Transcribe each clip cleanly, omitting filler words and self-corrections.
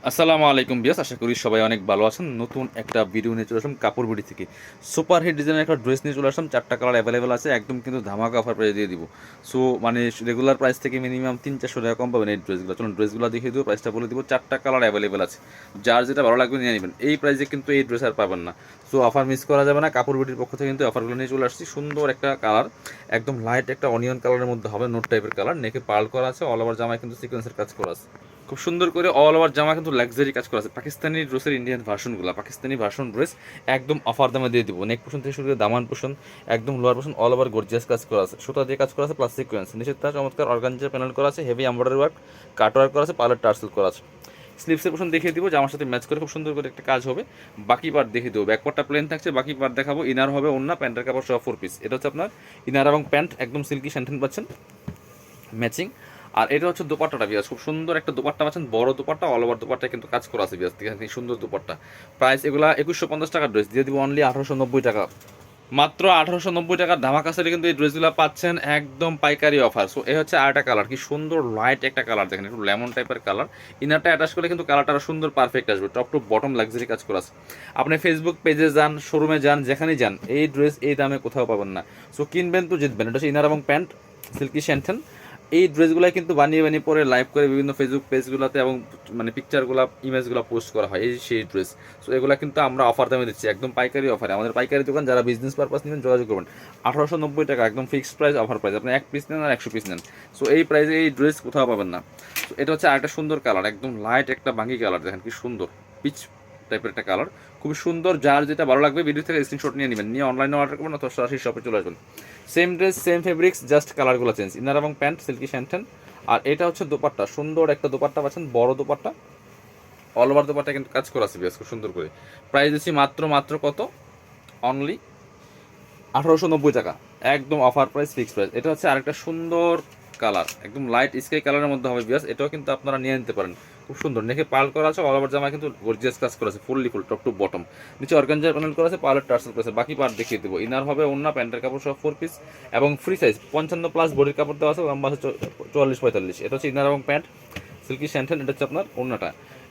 আসসালামু আলাইকুম বিয়াস, আশা করি সবাই অনেক ভালো আছেন। নতুন একটা ভিডিও নিয়ে চলে আসলাম কাপড় বিডি থেকে। সুপার হিট ডিজাইনের একটা ড্রেস নিয়ে চলে আসলাম। 4টা কালার অ্যাভেলেবেল আছে, একদম কিন্তু ধামাকা অফার প্রাইস দিয়ে দিব। সো মানে রেগুলার প্রাইস থেকে মিনিমাম 300-400 টাকা কম পাবেন এই ড্রেসগুলো। চলুন ড্রেসগুলো দেখিয়ে দেবো, প্রাইসটা বলে দিব। 4টা কালার অ্যাভেলেবেল আছে, যার যেটা ভালো লাগবে নিয়ে নেবেন। এই প্রাইসে কিন্তু এই ড্রেস আর পাবেন না। সো অফার মিস করা যাবে না। কাপড় বিডির পক্ষ থেকে কিন্তু অফারগুলো নিয়ে চলে আসছি। সুন্দর একটা কালার, একদম লাইট একটা অনিয়ন কালারের মধ্যে হবে, নোট টাইপের কালার। নেকে পার্ল করা আছে, অল ওভার জামায় কিন্তু সিকোয়েন্সের কাজ করা আছে। খুব সুন্দর করে অল ওভার জামা কিন্তু লাক্সারি কাজ করা আছে। পাকিস্তানি ড্রেসের ইন্ডিয়ান ভার্সনগুলো, পাকিস্তানি ভার্সন ড্রেস একদম অফার দামে দিয়ে দিব। নেক পোষণ থেকে শুরু করে দামান পোষণ, একদম লোয়ার পোষণ অল ওভার গর্জিয়াস কাজ করা আছে। সুতা দিয়ে কাজ করা আছে প্লাস সিকোয়েন্স। নিচের তার চমৎকার অর্গানজার প্যানেল করা আছে, হেভি এমব্রয়ডারি ওয়ার্ক, কাট ওয়ার্ক করা আছে, পার্লার টার্সেল করা আছে। স্লিপসের পোষণ দেখিয়ে দিব, জামার সাথে ম্যাচ করে খুব সুন্দর করে একটা কাজ হবে। বাকি পার্ট দেখিয়ে দেবো। ব্যাকপার্টটা প্লেন থাকছে, বাকি পার্ট দেখাবো। ইনার হবে ওন্না, প্যান্টের কাপড় সহ 4 পিস। এটা হচ্ছে আপনার ইনার এবং প্যান্ট, একদম সিল্কি স্যান্টেন পাচ্ছেন ম্যাচিং। আর এটা হচ্ছে দোপাট্টাটা বিয়াস, খুব সুন্দর একটা দোপাট্টা পাচ্ছেন, বড় দোপাট্টা, অল ওভার দোপাট্টা কিন্তু কাজ করা আছে বিয়াস। দেখেন কি সুন্দর দোপাট্টা। প্রাইস এগুলা 2150 টাকার ড্রেস দিয়ে দিব অনলি 1890 টাকা। মাত্র 1890 টাকার ধামাকা সেলে কিন্তু এই ড্রেসগুলো পাচ্ছেন একদম পাইকারি অফার। সো এই হচ্ছে আরেকটা কালার, কি সুন্দর লাইট একটা কালার, দেখেন একটু লেমন টাইপের কালার। ইনারটা অ্যাটাচ করলে কিন্তু কালারটা আরো সুন্দর পারফেক্ট আসবে। টপ টু বটম লাক্সারি কাজ করা আছে। আপনি ফেসবুক পেজে যান, শোরুমে যান, যেখানেই যান, এই ড্রেস এই দামে কোথাও পাবেন না। সো কিনবেন তো জিতবেন। এটা হচ্ছে ইনার এবং প্যান্ট, সিল্কি শ্যান্টেন। এই ড্রেসগুলো কিন্তু বানিয়ে বানিয়ে পরে লাইভ করে বিভিন্ন ফেসবুক পেজগুলোতে এবং মানে পিকচারগুলো ইমেজগুলো পোস্ট করা হয়, এই সেই ড্রেস। সো এগুলো কিন্তু আমরা অফার দামে দিচ্ছি, একদম পাইকারি অফারে। আমাদের পাইকারি দোকান, যারা বিজনেস পারপাস নেবেন যোগাযোগ করবেন। 1890 টাকা একদম ফিক্সড প্রাইস, অফার প্রাইস। আপনি 1 পিস নেন আর 100 পিস নেন, সো এই প্রাইসে এই ড্রেস কোথাও পাবেন না। তো এটা হচ্ছে আরেকটা সুন্দর কালার, একদম লাইট একটা বাঙ্গি কালার, দেখেন কি সুন্দর পিচ টাইপের একটা কালার, খুবই সুন্দর। যার যেটা ভালো লাগবে ভিডিও থেকে স্ক্রিনশট নিয়ে নেবেন, নিয়ে অনলাইনে অর্ডার করবেন অথবা সরাসরি শপে চলে আসবেন। Same dress same fabrics, just কালারগুলো চেঞ্জ। ইনার এবং প্যান্ট সিল্কি শ্যান্টেন। আর এটা হচ্ছে দোপাট্টা, সুন্দর একটা দোপাট্টা পাচ্ছেন, বড় দোপাট্টা, অল ওভার দোপাট্টা কিন্তু কাজ করা আছে বেশ খুব সুন্দর করে। প্রাইস দিচ্ছি মাত্র মাত্র কত, অনলি 1890 টাকা, একদম অফার প্রাইস, ফিক্সড প্রাইস। এটা হচ্ছে আরেকটা সুন্দর কালার, একদম লাইট স্কাই কালারের মধ্যে হবে বিয়াস। এটাও কিন্তু আপনারা নিয়ে নিতে পারেন, খুব সুন্দর। নেকে পার্ল করা আছে, অল ওভার জামা কিন্তু গর্জিয়াস কাজ করা আছে, fully full top to bottom. নিচে অর্গানজার প্যানেল করা আছে, পার্লার টার্সেল করা আছে। বাকি পার্ট দেখিয়ে দেবো। ইনার হবে ওন্না, প্যান্টের কাপড় সব 4 পিস এবং ফ্রি সাইজ 55 প্লাস বডির কাপড় দেওয়া আছে, লম্বা আছে 44-45। এটা হচ্ছে ইনার এবং প্যান্ট, সিল্কি স্যান্টেন। এটা হচ্ছে আপনার ওন্নাটা,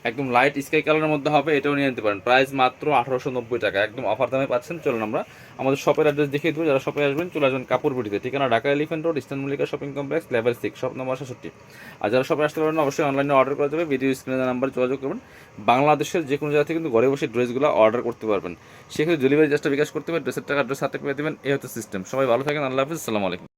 একদম লাইট স্কাই কালারের মধ্যে হবে, এটাও নিয়ে নিতে পারেন। প্রাইস মাত্র 1890 টাকা, একদম অফার দামে পাচ্ছেন। চলুন আমরা আমাদের শপের অ্যাড্রেস দেখিয়ে দেবো। যারা শপে আসবেন চলে আসবেন কাপড় বিডিতে, ঠিকানা Dhaka elephant road, eastern Mallika shopping complex, level 6, shop number 66। আর যারা শপে আসতে পারেন অবশ্যই অনলাইনে অর্ডার করা যাবে, ভিডিও স্ক্রিনে নাম্বার যোগাযোগ করবেন। বাংলাদেশের যে কোনো জায়গা থেকে কিন্তু ঘরে বসে ড্রেসগুলো অর্ডার করতে পারবেন। সেক্ষেত্রে ডেলিভারি চার্জটা বিকাশ করতে হবে, ড্রেসের টাকা ড্রেস হাতে পেয়ে দেবেন। এই হচ্ছে সিস্টেম। সবাই ভালো থাকেন, আল্লাহ হাফিজ, আসসালামু আলাইকুম।